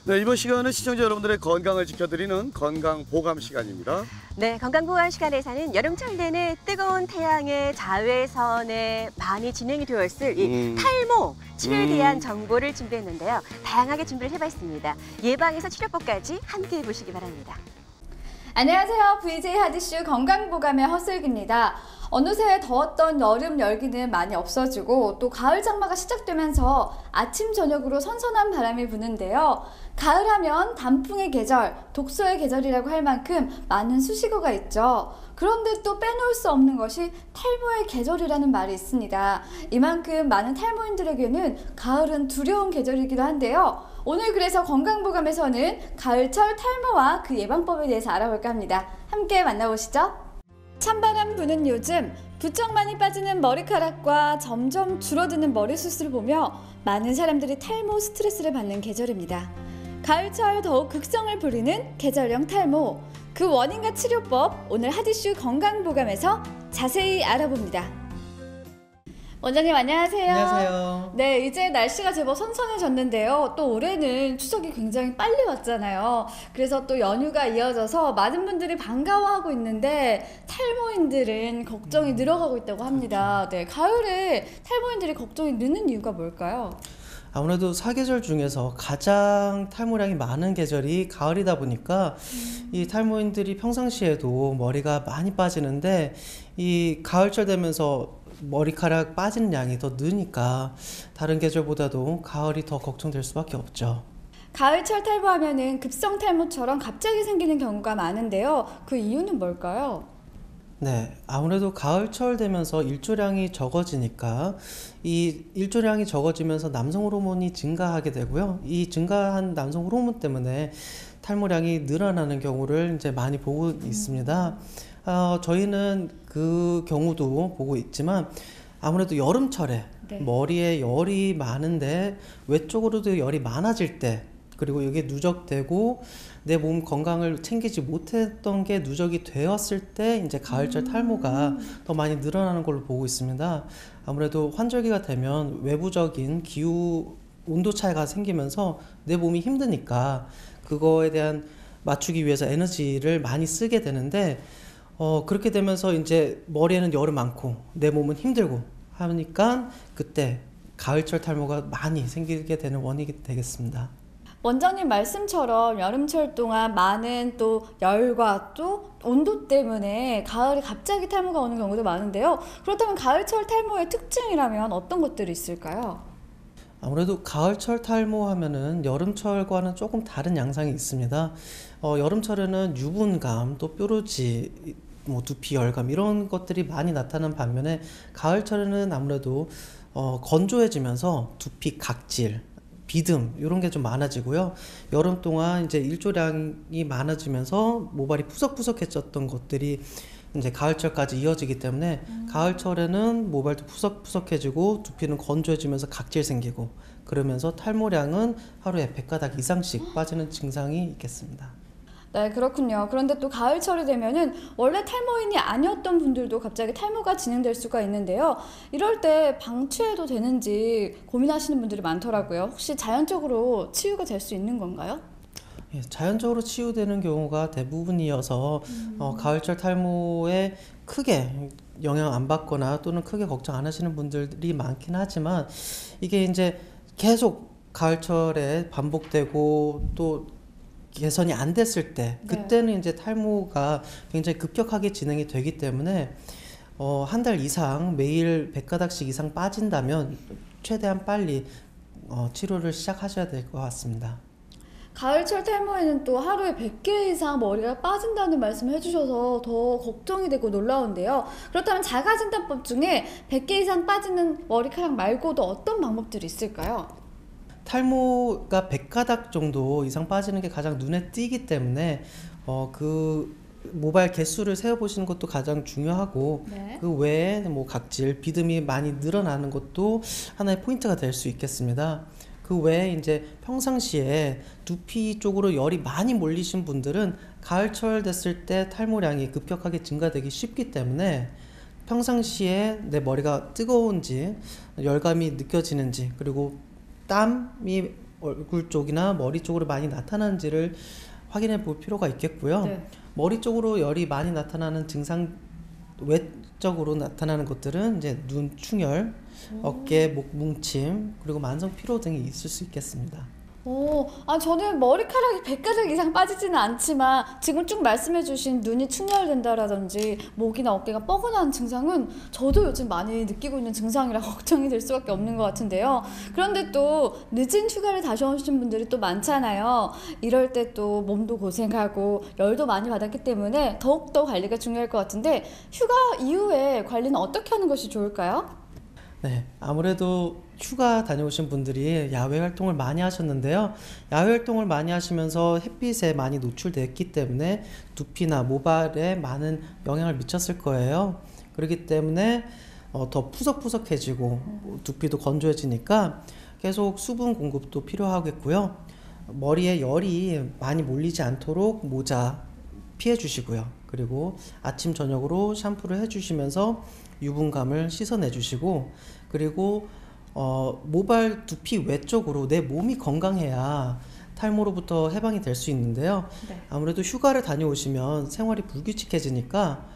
네, 이번 시간은 시청자 여러분들의 건강을 지켜드리는 건강 보감 시간입니다. 네, 건강보감 시간에서는 여름철 내내 뜨거운 태양의 자외선에 많이 진행이 되어 있을 이 탈모 치료에 대한 정보를 준비했는데요. 다양하게 준비를 해봤습니다. 예방에서 치료법까지 함께해 보시기 바랍니다. 안녕하세요. VJ 하디슈 건강보감의 허슬기입니다. 어느새 더웠던 여름 열기는 많이 없어지고 또 가을 장마가 시작되면서 아침 저녁으로 선선한 바람이 부는데요. 가을하면 단풍의 계절, 독서의 계절이라고 할 만큼 많은 수식어가 있죠. 그런데 또 빼놓을 수 없는 것이 탈모의 계절이라는 말이 있습니다. 이만큼 많은 탈모인들에게는 가을은 두려운 계절이기도 한데요. 오늘 그래서 건강보감에서는 가을철 탈모와 그 예방법에 대해서 알아볼까 합니다. 함께 만나보시죠. 찬바람 부는 요즘 부쩍 많이 빠지는 머리카락과 점점 줄어드는 머리숱을 보며 많은 사람들이 탈모 스트레스를 받는 계절입니다. 가을철 더욱 극성을 부리는 계절형 탈모, 그 원인과 치료법 오늘 하디슈 건강보감에서 자세히 알아봅니다. 원장님 안녕하세요. 안녕하세요. 네, 이제 날씨가 제법 선선해졌는데요. 또 올해는 추석이 굉장히 빨리 왔잖아요. 그래서 또 연휴가 이어져서 많은 분들이 반가워하고 있는데 탈모인들은 걱정이 늘어가고 있다고 합니다. 네, 가을에 탈모인들이 걱정이 느는 이유가 뭘까요? 아무래도 사계절 중에서 가장 탈모량이 많은 계절이 가을이다 보니까 이 탈모인들이 평상시에도 머리가 많이 빠지는데 이 가을철 되면서 머리카락 빠지는 양이 더 느니까 다른 계절보다도 가을이 더 걱정될 수밖에 없죠. 가을철 탈모하면은 급성 탈모처럼 갑자기 생기는 경우가 많은데요. 그 이유는 뭘까요? 네, 아무래도 가을철 되면서 일조량이 적어지니까 이 일조량이 적어지면서 남성 호르몬이 증가하게 되고요. 이 증가한 남성 호르몬 때문에 탈모량이 늘어나는 경우를 이제 많이 보고 있습니다. 저희는 그 경우도 보고 있지만 아무래도 여름철에 네. 머리에 열이 많은데 외쪽으로도 열이 많아질 때 그리고 이게 누적되고 내 몸 건강을 챙기지 못했던 게 누적이 되었을 때 이제 가을철 탈모가 더 많이 늘어나는 걸로 보고 있습니다. 아무래도 환절기가 되면 외부적인 기후 온도 차이가 생기면서 내 몸이 힘드니까 그거에 대한 맞추기 위해서 에너지를 많이 쓰게 되는데 그렇게 되면서 이제 머리에는 열이 많고 내 몸은 힘들고 하니까 그때 가을철 탈모가 많이 생기게 되는 원인이 되겠습니다. 원장님 말씀처럼 여름철 동안 많은 또 열과 또 온도 때문에 가을에 갑자기 탈모가 오는 경우도 많은데요. 그렇다면 가을철 탈모의 특징이라면 어떤 것들이 있을까요? 아무래도 가을철 탈모 하면은 여름철과는 조금 다른 양상이 있습니다. 여름철에는 유분감, 또 뾰루지, 뭐 두피 열감 이런 것들이 많이 나타나는 반면에 가을철에는 아무래도 건조해지면서 두피 각질, 비듬 이런 게 좀 많아지고요. 여름 동안 이제 일조량이 많아지면서 모발이 푸석푸석해졌던 것들이 이제 가을철까지 이어지기 때문에 가을철에는 모발도 푸석푸석해지고 두피는 건조해지면서 각질 생기고 그러면서 탈모량은 하루에 100가닥 이상씩 빠지는 증상이 있겠습니다. 네, 그렇군요. 그런데 또 가을철이 되면은 원래 탈모인이 아니었던 분들도 갑자기 탈모가 진행될 수가 있는데요. 이럴 때 방치해도 되는지 고민하시는 분들이 많더라고요. 혹시 자연적으로 치유가 될 수 있는 건가요? 예, 자연적으로 치유되는 경우가 대부분이어서 가을철 탈모에 크게 영향 안 받거나 또는 크게 걱정 안 하시는 분들이 많긴 하지만 이게 이제 계속 가을철에 반복되고 또 개선이 안 됐을 때 그때는 이제 탈모가 굉장히 급격하게 진행이 되기 때문에 한 달 이상 매일 100가닥씩 이상 빠진다면 최대한 빨리 치료를 시작하셔야 될 것 같습니다. 가을철 탈모에는 또 하루에 100개 이상 머리가 빠진다는 말씀을 해주셔서 더 걱정이 되고 놀라운데요. 그렇다면 자가진단법 중에 100개 이상 빠지는 머리카락 말고도 어떤 방법들이 있을까요? 탈모가 100가닥 정도 이상 빠지는 게 가장 눈에 띄기 때문에 그 모발 개수를 세어보시는 것도 가장 중요하고 네. 그 외에 뭐 각질, 비듬이 많이 늘어나는 것도 하나의 포인트가 될 수 있겠습니다. 그 외에 이제 평상시에 두피 쪽으로 열이 많이 몰리신 분들은 가을철 됐을 때 탈모량이 급격하게 증가되기 쉽기 때문에 평상시에 내 머리가 뜨거운지 열감이 느껴지는지 그리고 땀이 얼굴 쪽이나 머리 쪽으로 많이 나타나는지를 확인해 볼 필요가 있겠고요. 네. 머리 쪽으로 열이 많이 나타나는 증상, 외적으로 나타나는 것들은 이제 눈 충혈, 어깨, 목 뭉침, 그리고 만성 피로 등이 있을 수 있겠습니다. 저는 머리카락이 100가닥 이상 빠지지는 않지만 지금 쭉 말씀해주신 눈이 충혈된다라든지 목이나 어깨가 뻐근한 증상은 저도 요즘 많이 느끼고 있는 증상이라 걱정이 될 수밖에 없는 것 같은데요. 그런데 또 늦은 휴가를 다시 오신 분들이 또 많잖아요. 이럴 때 또 몸도 고생하고 열도 많이 받았기 때문에 더욱더 관리가 중요할 것 같은데 휴가 이후에 관리는 어떻게 하는 것이 좋을까요? 네, 아무래도 휴가 다녀오신 분들이 야외 활동을 많이 하셨는데요. 야외 활동을 많이 하시면서 햇빛에 많이 노출됐기 때문에 두피나 모발에 많은 영향을 미쳤을 거예요. 그렇기 때문에 더 푸석푸석해지고 두피도 건조해지니까 계속 수분 공급도 필요하겠고요. 머리에 열이 많이 몰리지 않도록 모자 피해 주시고요. 그리고 아침 저녁으로 샴푸를 해주시면서 유분감을 씻어내 주시고, 그리고 모발 두피 외쪽으로 내 몸이 건강해야 탈모로부터 해방이 될 수 있는데요. 네. 아무래도 휴가를 다녀오시면 생활이 불규칙해지니까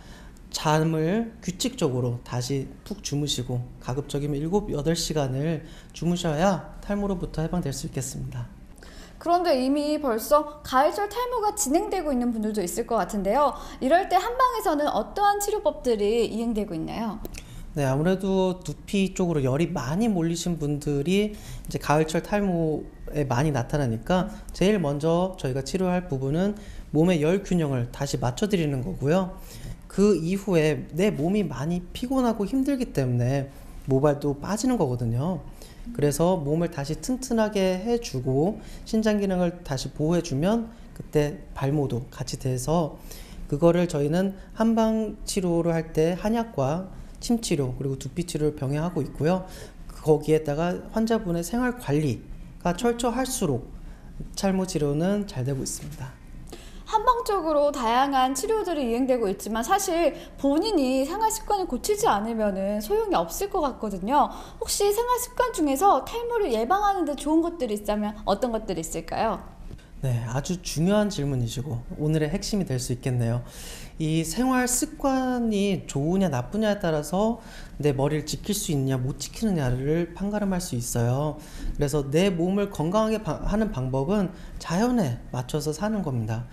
잠을 규칙적으로 다시 푹 주무시고 가급적이면 7, 8시간을 주무셔야 탈모로부터 해방될 수 있겠습니다. 그런데 이미 벌써 가을철 탈모가 진행되고 있는 분들도 있을 것 같은데요. 이럴 때 한방에서는 어떠한 치료법들이 이행되고 있나요? 네, 아무래도 두피 쪽으로 열이 많이 몰리신 분들이 이제 가을철 탈모에 많이 나타나니까 제일 먼저 저희가 치료할 부분은 몸의 열 균형을 다시 맞춰드리는 거고요. 그 이후에 내 몸이 많이 피곤하고 힘들기 때문에 모발도 빠지는 거거든요. 그래서 몸을 다시 튼튼하게 해주고 신장 기능을 다시 보호해주면 그때 발모도 같이 돼서, 그거를 저희는 한방 치료를 할 때 한약과 침 치료 그리고 두피 치료를 병행하고 있고요. 거기에다가 환자분의 생활 관리가 철저할수록 탈모 치료는 잘 되고 있습니다. 한방적으로 다양한 치료들이 이행되고 있지만 사실 본인이 생활 습관을 고치지 않으면 소용이 없을 것 같거든요. 혹시 생활 습관 중에서 탈모를 예방하는 데 좋은 것들이 있다면 어떤 것들이 있을까요? 네, 아주 중요한 질문이시고 오늘의 핵심이 될 수 있겠네요. 이 생활 습관이 좋으냐 나쁘냐에 따라서 내 머리를 지킬 수 있냐 못 지키느냐를 판가름할 수 있어요. 그래서 내 몸을 건강하게 하는 방법은 자연에 맞춰서 사는 겁니다.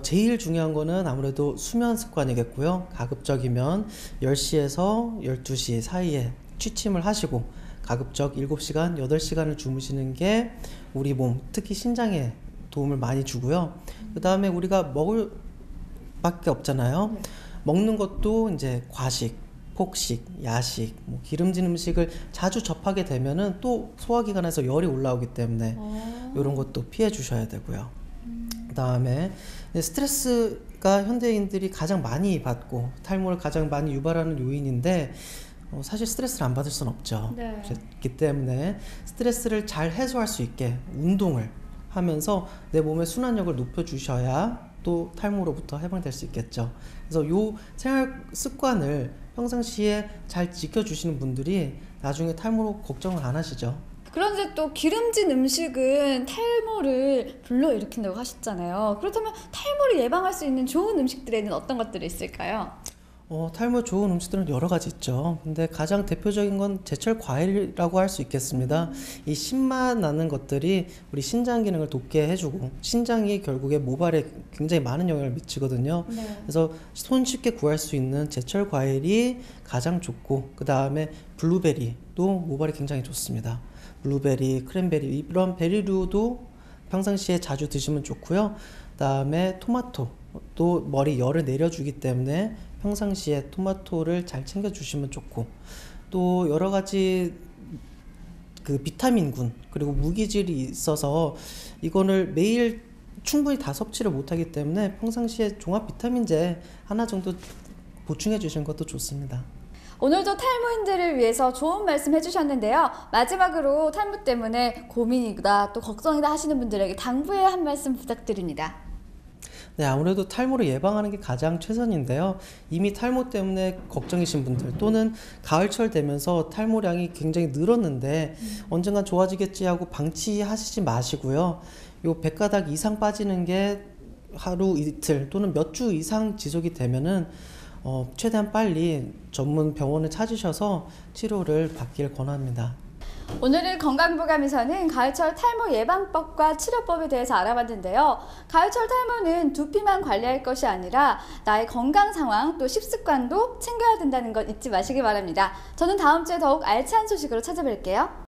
제일 중요한 거는 아무래도 수면 습관이겠고요. 가급적이면 10시에서 12시 사이에 취침을 하시고 가급적 7시간, 8시간을 주무시는 게 우리 몸, 특히 신장에 도움을 많이 주고요. 그 다음에 우리가 먹을 밖에 없잖아요. 먹는 것도 이제 과식, 폭식, 야식, 뭐 기름진 음식을 자주 접하게 되면은 또 소화기관에서 열이 올라오기 때문에 이런 것도 피해 주셔야 되고요. 그 다음에 스트레스가 현대인들이 가장 많이 받고 탈모를 가장 많이 유발하는 요인인데 사실 스트레스를 안 받을 수는 없죠. 네. 그렇기 때문에 스트레스를 잘 해소할 수 있게 운동을 하면서 내 몸의 순환력을 높여주셔야 또 탈모로부터 해방될 수 있겠죠. 그래서 요 생활 습관을 평상시에 잘 지켜주시는 분들이 나중에 탈모로 걱정을 안 하시죠. 그런데 또 기름진 음식은 탈모를 불러일으킨다고 하셨잖아요. 그렇다면 탈모를 예방할 수 있는 좋은 음식들에는 어떤 것들이 있을까요? 탈모 좋은 음식들은 여러 가지 있죠. 근데 가장 대표적인 건 제철 과일이라고 할 수 있겠습니다. 이 신맛 나는 것들이 우리 신장 기능을 돋게 해주고 신장이 결국에 모발에 굉장히 많은 영향을 미치거든요. 네. 그래서 손쉽게 구할 수 있는 제철 과일이 가장 좋고, 그 다음에 블루베리도 모발에 굉장히 좋습니다. 블루베리, 크랜베리 이런 베리류도 평상시에 자주 드시면 좋고요. 그 다음에 토마토 또 머리 열을 내려주기 때문에 평상시에 토마토를 잘 챙겨주시면 좋고, 또 여러 가지 그 비타민군 그리고 무기질이 있어서 이거를 매일 충분히 다 섭취를 못하기 때문에 평상시에 종합 비타민제 하나 정도 보충해 주시는 것도 좋습니다. 오늘도 탈모인들을 위해서 좋은 말씀 해주셨는데요. 마지막으로 탈모 때문에 고민이다 또 걱정이다 하시는 분들에게 당부의 한 말씀 부탁드립니다. 네, 아무래도 탈모를 예방하는 게 가장 최선인데요. 이미 탈모 때문에 걱정이신 분들 또는 가을철 되면서 탈모량이 굉장히 늘었는데 언젠간 좋아지겠지 하고 방치하시지 마시고요. 요 100가닥 이상 빠지는 게 하루 이틀 또는 몇 주 이상 지속이 되면은 최대한 빨리 전문 병원을 찾으셔서 치료를 받기를 권합니다. 오늘은 건강보감에서는 가을철 탈모 예방법과 치료법에 대해서 알아봤는데요. 가을철 탈모는 두피만 관리할 것이 아니라 나의 건강 상황 또 식습관도 챙겨야 된다는 것 잊지 마시기 바랍니다. 저는 다음 주에 더욱 알찬 소식으로 찾아뵐게요.